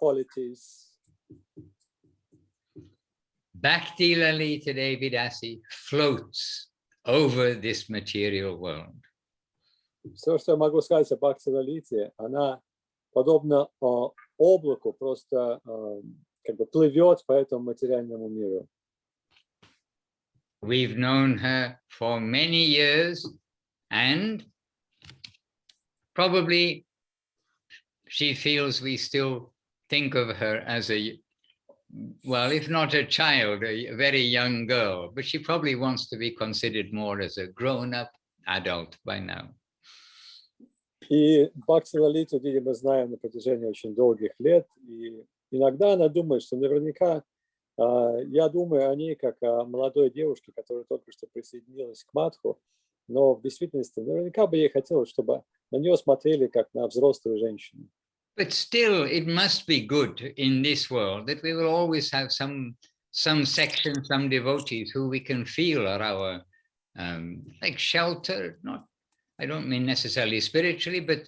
qualities. Bhakti Lalite Devidasi floats over this material world. Все, что я могу сказать о Бхакти Лалите, она подобно облаку, просто как бы плывет по этому материальному миру. We've known her for many years, and probably she feels we still think of her as a, well, if not a child, a very young girl, but she probably wants to be considered more as a grown-up adult by now. И Бхакти Лалиту, мы знаем на протяжении очень долгих лет, и иногда она думает, что наверняка, я думаю о ней как о молодой девушке, которая только что присоединилась к Мадху, но в действительности наверняка бы ей хотелось, чтобы на нее смотрели как на взрослую женщину. But still, it must be good in this world that we will always have some section, some devotees who we can feel are our like shelter. Not, I don't mean necessarily spiritually, but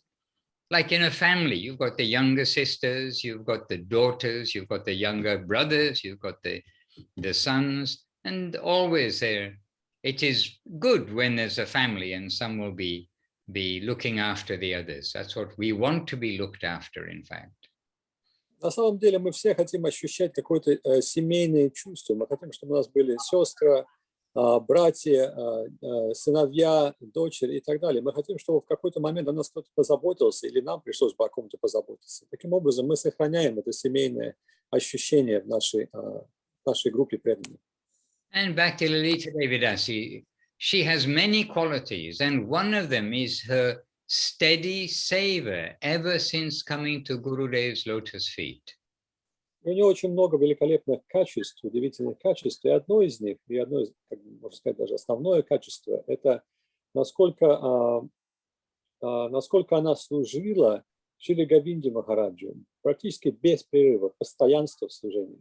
like in a family, you've got the younger sisters, you've got the daughters, you've got the younger brothers, you've got the sons, and always there. It is good when there's a family and some will be looking after the others. That's what we want to be looked after, in fact. На самом деле мы все хотим ощущать какое-то семейное чувство. Мы хотим, чтобы у нас были сестры, братья, сыновья, дочери и так далее. Мы хотим, чтобы в какой-то момент о нас кто-то позаботился или нам пришлось бы о ком-то позаботиться. Таким образом, мы сохраняем это семейное ощущение в нашей группе преданных. And Bhakti Lalita Devidasi, she has many qualities, and one of them is her steady savor ever since coming to Gurudev's lotus feet. У нее очень много великолепных качеств, удивительных качеств, и одно из них, и одно из, можно сказать, даже основное качество, это насколько она служила Шри Говинде Махараджу, практически без прерыва, постоянство в служении.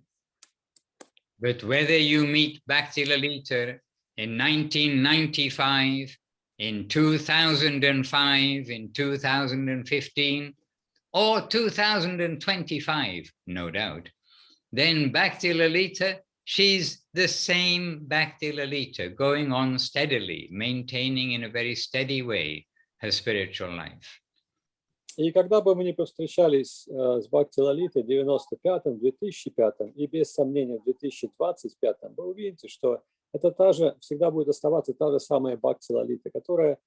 But whether you meet Bhakti Lalita in 1995, in 2005, in 2015, or 2025, no doubt, then Bhakti Lalita, she's the same Bhakti Lalita, going on steadily, maintaining in a very steady way her spiritual life. И когда бы мы ни повстречались с Бхакти Лалитой в 95-м, 2005-м и без сомнения в 2025-м, вы увидите, что это всегда будет оставаться та же самая Бхакти Лалита, которая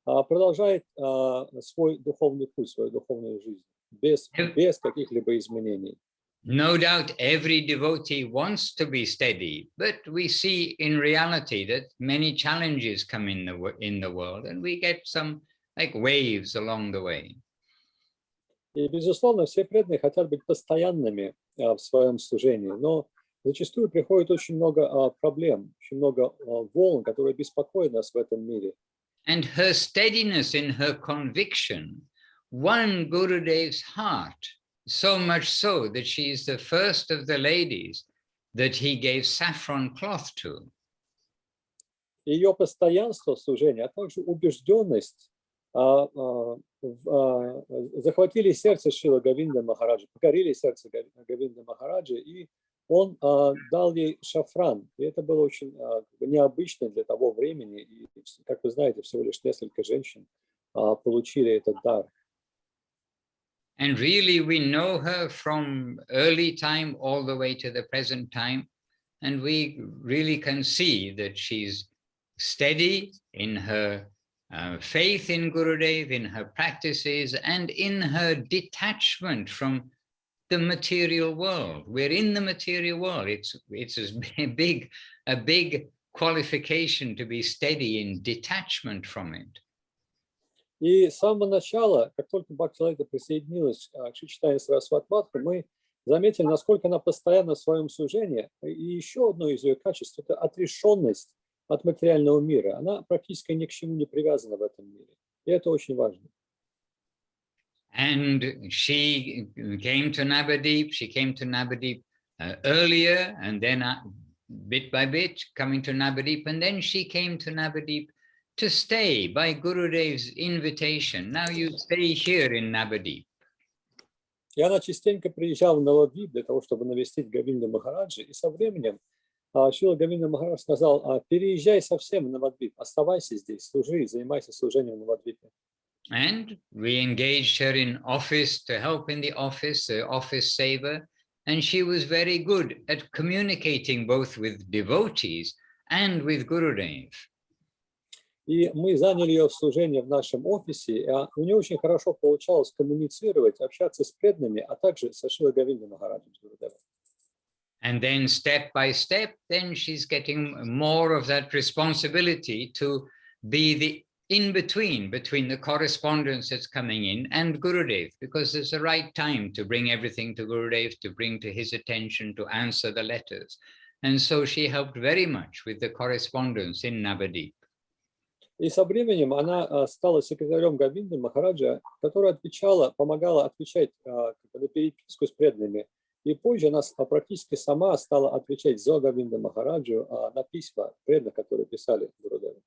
продолжает свой духовный путь, свою духовную жизнь, без каких-либо изменений. No doubt every devotee wants to be steady, but we see in reality that many challenges come in the world, and we get some like waves along the way. И, безусловно, все преданные хотят быть постоянными в своем служении, но зачастую приходит очень много проблем, очень много волн, которые беспокоят нас в этом мире. And her steadiness in her conviction won Gurudev's heart, so much so that she is the first of the ladies that he gave saffron cloth to. Ее постоянство в служении, а также убежденность захватили сердце Шрила Говинды Махараджа, покорили сердце Говинды Махараджа, и он дал ей шафран. И это было очень необычно для того времени. И, как вы знаете, всего лишь несколько женщин получили этот дар. And really, we know her from early time all the way to the present time, and we really can see that she's steady in her faith in Gurudev, in her practices, and in her detachment from the material world. We're in the material world. It's a big qualification to be steady in detachment from it. И с самого начала, как только Бхакти Лалита присоединилась к Шри Сарасвати Мадху, мы заметили, насколько она постоянно в своем служении. И еще одно из ее качеств – это отрешенность от материального мира. Она практически ни к чему не привязана в этом мире. И это очень важно. And she came to Navadip. She came to Navadip earlier, and then bit by bit coming to Navadip. And then she came to Navadip to stay by Gurudev's invitation. Now you stay here in Navadip. И она частенько приезжала в Навадвип для того, чтобы навестить Говинду Махараджа. И со временем Шрила Говинда Махарадж сказал: переезжай совсем в Навадвип, оставайся здесь, служи, занимайся служением в Навадвипе. And we engaged her in office to help in the office saver. And she was very good at communicating both with devotees and with Gurudev. И мы заняли ее в служение в нашем офисе, и у нее очень хорошо получалось коммуницировать, общаться с преданными, а также со Шрилой Говиндой Махараджем. And then step by step, then she's getting more of that responsibility to be the in-between between the correspondence that's coming in and Gurudev, because there's the right time to bring everything to Gurudev, to bring to his attention, to answer the letters. And so she helped very much with the correspondence in Navadip. И со временем она стала секретарем Говинды Махараджа, которая помогала отвечать на переписку с преданными. И позже она практически сама стала отвечать за Говинду Махараджу на письма преданных, которые писали Гурудеву.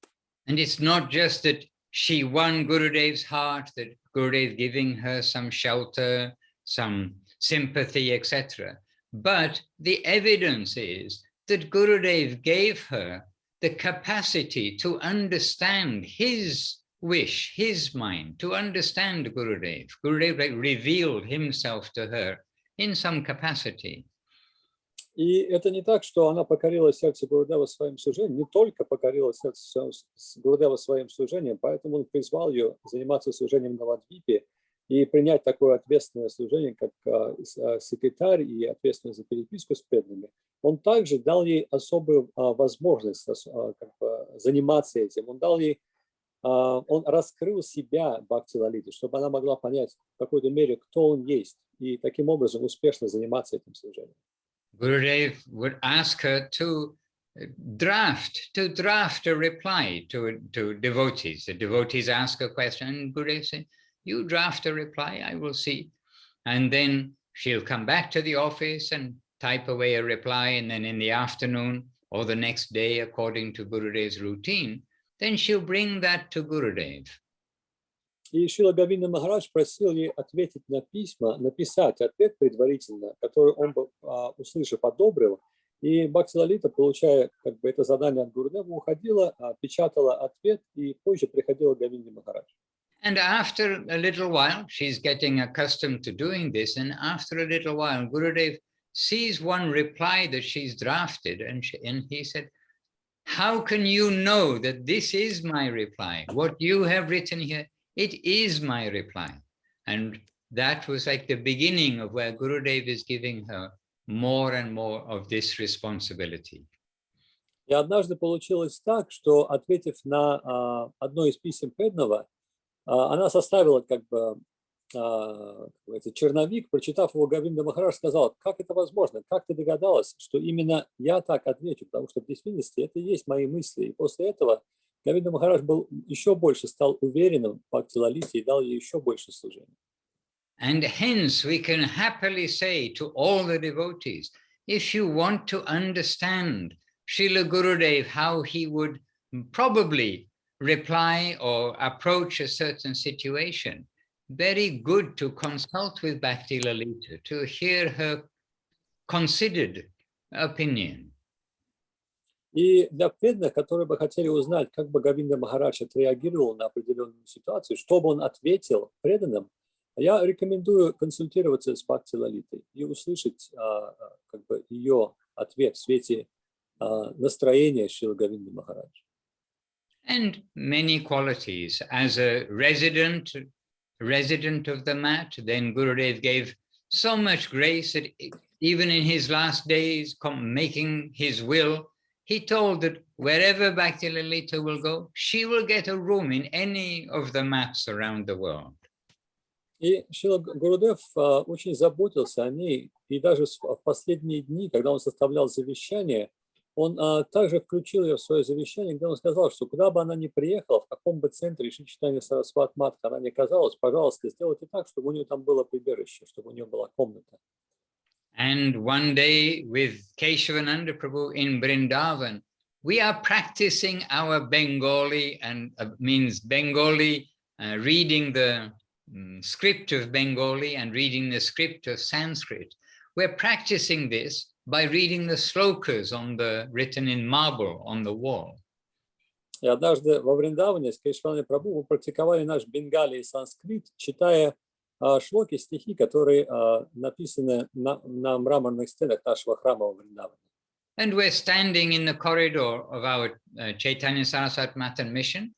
And it's not just that she won Gurudev's heart, that Gurudev giving her some shelter, some sympathy, etc. But the evidence is that Gurudev gave her the capacity to understand his wish, his mind, to understand Gurudev. Gurudev revealed himself to her in some capacity. И это не так, что она покорила сердце Гурудева своим служением, не только покорила сердце Гурудева своим служением, поэтому он призвал ее заниматься служением на Навадвипе и принять такое ответственное служение, как секретарь и ответственность за переписку с преданными. Он также дал ей особую возможность заниматься этим. Он раскрыл себя Бхакти Лалите, чтобы она могла понять в какой-то мере, кто он есть, и таким образом успешно заниматься этим служением. Gurudev would ask her to draft a reply to devotees. The devotees ask a question, and Gurudev said, "You draft a reply, I will see." And then she'll come back to the office and type away a reply, and then in the afternoon or the next day, according to Gurudev's routine, then she'll bring that to Gurudev. И Шрила Говинда Махарадж просил ей ответить на письма, написать ответ предварительно, который он бы, услышав, одобрил. И Бхакти Лалита, получая это задание от Гурудева, уходила, печатала ответ и позже приходила к Говинде Махарадж. And after a little while, she's getting accustomed to doing this, and after a little while, Gurudev sees one reply that she's drafted, and he said, "How can you know that this is my reply? What you have written here, it is my reply." And that was like the beginning of where Gurudev is giving her more and more of this responsibility. И однажды получилось так, что, ответив на одно из писем преданного, она составила черновик, прочитав его, Говинда Махарадж сказал: "Как это возможно? Как ты догадалась, что именно я так отвечу? Потому что в действительности это и есть мои мысли". И после этого Говинда Махарадж стал уверенным в Бхакти Лалите и дал ей еще больше служения. And hence we can happily say to all the devotees, if you want to understand Srila Gurudev, how he would probably reply or approach a certain situation, very good to consult with Bhakti Lalita, to hear her considered opinion. И для преданных, которые бы хотели узнать, как бы Говинда Махарадж отреагировал на определенную ситуацию, что бы он ответил преданным, я рекомендую консультироваться с Бхакти Лалитой и услышать ее ответ в свете настроения Шрилы Говинды Махарадж. And many qualities. As a resident of the mat, then Gurudev gave so much grace that even in his last days, making his will, he told that wherever Bhakti Lalita will go, she will get a room in any of the mats around the world. И Шрила Гурудев очень заботился о ней, и даже в последние дни, когда он составлял завещание, он также включил ее в свое завещание, где он сказал, что куда бы она ни приехала, в каком бы центре Шри Чайтанья Сарасвати Матха она ни оказалась, пожалуйста, сделайте так, чтобы у нее там было прибежище, чтобы у нее была комната. And one day with Keshavananda Prabhu in Vrindavan, we are practicing our Bengali, and means Bengali, reading the script of Bengali and reading the script of Sanskrit. We're practicing this by reading the slokas written in marble on the wall. И однажды во Вриндаване с Кейшваной Прабху мы практиковали наш бенгали и санскрит, читая шлоки, стихи, которые написаны на мраморных стенах нашего храма во Вриндаване. And we're standing in the corridor of our Chaitanya Saraswati Mata mission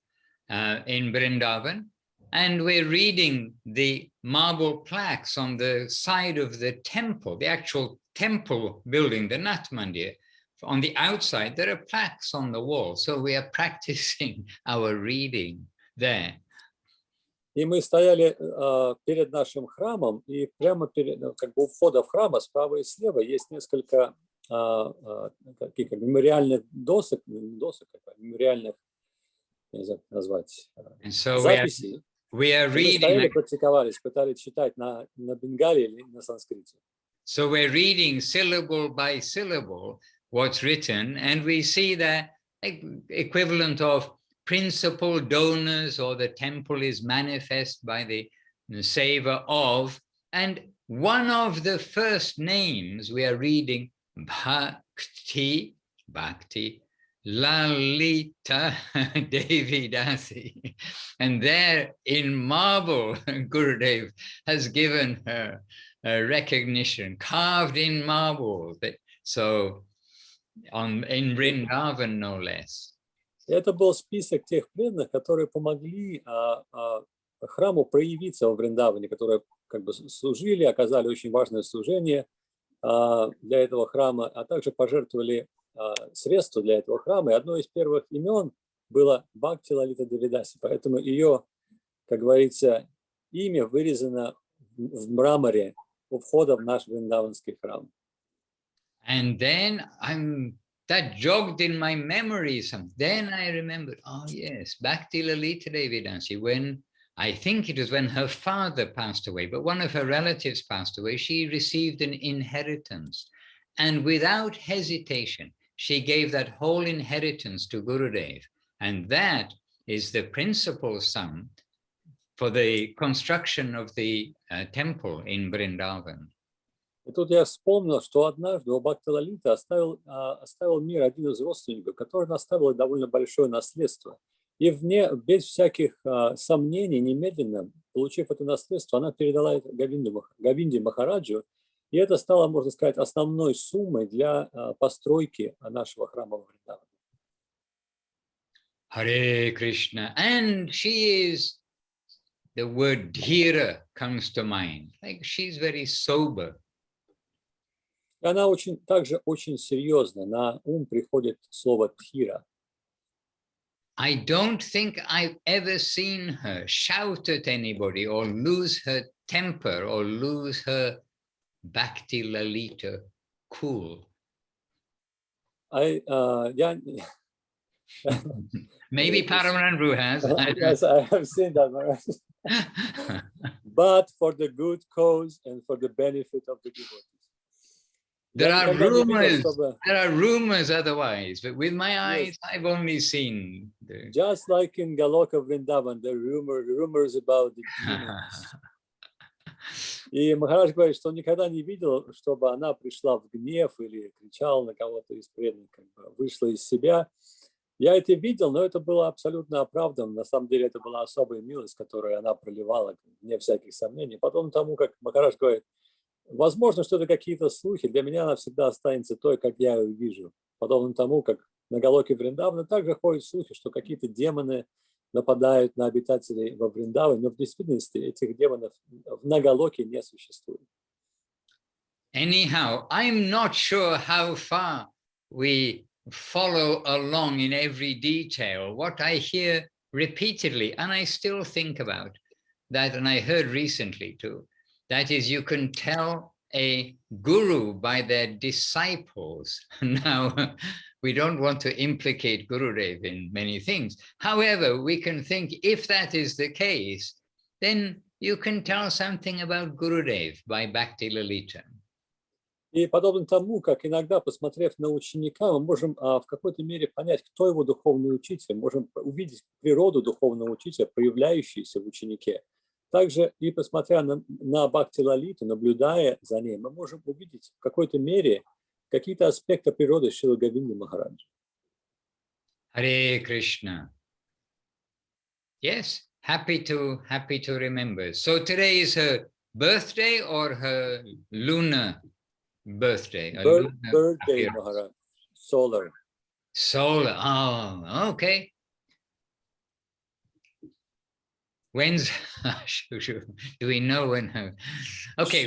in Vrindavan, and we're reading the marble plaques on the side of the temple, the actual temple building, the Nath Mandir. On the outside, there are plaques on the wall, so we are practicing our reading there. И мы стояли перед нашим храмом, и прямо как бы у входа в храм справа и слева есть несколько таких мемориальных досок, мемориальных, не знаю, как назвать, записей. We are мы reading. стояли, практиковались, пытались читать на бенгале или на санскрите. So we're reading syllable by syllable what's written, and we see the equivalent of principal donors, or the temple is manifest by the savor of, and one of the first names we are reading Bhakti, Lalite Devi Dasi, and there in marble Gurudev has given her a recognition, carved in marble, so in Vrindavan no less. Это был список тех преданных, которые помогли храму проявиться во Вриндаване, которые как бы служили, оказали очень важное служение для этого храма, а также пожертвовали средства для этого храма. И одно из первых имен было Бхакти Лалите Девидаси, поэтому ее, как говорится, имя вырезано в мраморе у входа в наш вриндаванский храм. And then that jogged in my memory. Then I remembered, oh yes, Bhakti Lalita Devidansi, when I think it was when her father passed away, but one of her relatives passed away, she received an inheritance. And without hesitation, she gave that whole inheritance to Gurudev. And that is the principal sum for the construction of the temple in Vrindavan. И тут я вспомнил, что однажды у Бхакти Лалиты оставил мир один из родственников, который оставил довольно большое наследство. И без всяких сомнений, немедленно, получив это наследство, она передала это Говинде Махараджу, и это стало, можно сказать, основной суммой для постройки нашего храма в Вриндаване. Hare Krishna. And she is, the word dhira comes to mind. Like she's very sober. Она также очень серьезна. На ум приходит слово «тхира». I don't think I've ever seen her shout at anybody or lose her temper or lose her Bhakti Lalita cool. Maybe Paramanandru has. Yes, I have seen that. But for the good cause and for the benefit of the devotees. There are rumors otherwise, but with my eyes, yes. I've only seen. Just like in Galoka Vrindavan, the rumors about the demons. И Махарадж говорит, что он никогда не видел, чтобы она пришла в гнев или кричала на кого-то из преданных, вышла из себя. Я это видел, но это было абсолютно оправданно. На самом деле это была особая милость, которую она проливала, вне всяких сомнений. Потом тому, как Махарадж говорит, возможно, что это какие-то слухи, для меня она всегда останется той, как я ее вижу. Подобно тому, как на Галоке Вриндавана также ходят слухи, что какие-то демоны нападают на обитателей во Вриндаване, но в действительности этих демонов на Галоке не существует. Anyhow, I'm not sure how far we follow along in every detail. What I hear repeatedly, and I still think about that, and I heard recently too, that is, you can tell a guru by their disciples. Now, we don't want to implicate Gurudev in many things. However, we can think if that is the case, then you can tell something about Gurudev by Bhakti Lalita. И подобно тому, как иногда, посмотрев на ученика, мы можем в какой-то мере понять, кто его духовный учитель, можем увидеть природу духовного учителя, проявляющуюся в ученике. также и посмотря на Бхакти Лалиту, наблюдая за ней, мы можем увидеть в какой-то мере какие-то аспекты природы Шрилы Говинды Махараджа. Hare Krishna. Yes, happy to remember. So today is her birthday or her lunar birthday? Birthday, Maharaj. Solar. Solar. Oh, okay. When's do we know when her? Okay.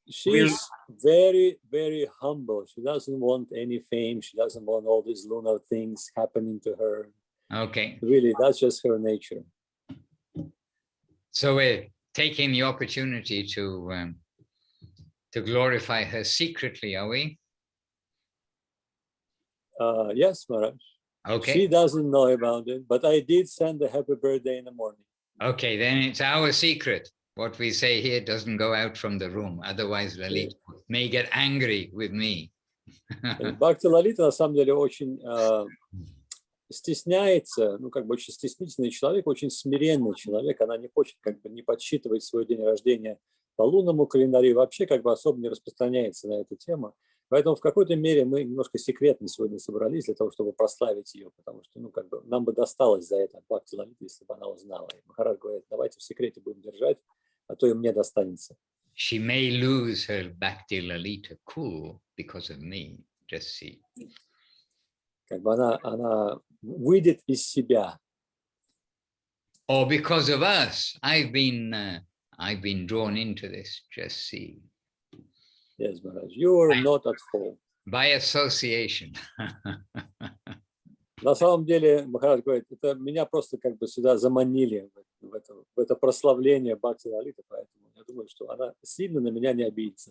She's very, very humble. She doesn't want any fame. She doesn't want all these lunar things happening to her. Okay. Really, that's just her nature. So we're taking the opportunity to glorify her secretly, are we? Yes, Maharaj. Okay. She doesn't know about it, but I did send a happy birthday in the morning. Okay, then it's our secret. What we say here doesn't go out from the room. Otherwise, Lalite may get angry with me. Бхакти Лалита на самом деле очень стесняется, ну как бы очень стеснительный человек, очень смиренный человек. Она не хочет как бы не подсчитывать свой день рождения по лунному календарю, вообще как бы особо не распространяется на эту тему. Поэтому в какой-то мере мы немножко секретно сегодня собрались для того, чтобы прославить ее, потому что, ну, как бы нам бы досталось за это от Бхакти Лалиты, если бы она узнала. И Махарадж говорит, давайте в секрете будем держать, а то и мне достанется. She may lose her Bhakti Lalita cool because of me. Just see. Как бы она выйдет из себя. Or because of us, I've been drawn into this. Just see. Yes, Maharaj, you are not at fault. By association. На самом деле, Махарадж говорит, это меня просто как бы сюда заманили в это прославление Бхакти Лалиты, поэтому я думаю, что она сильно на меня не обидится.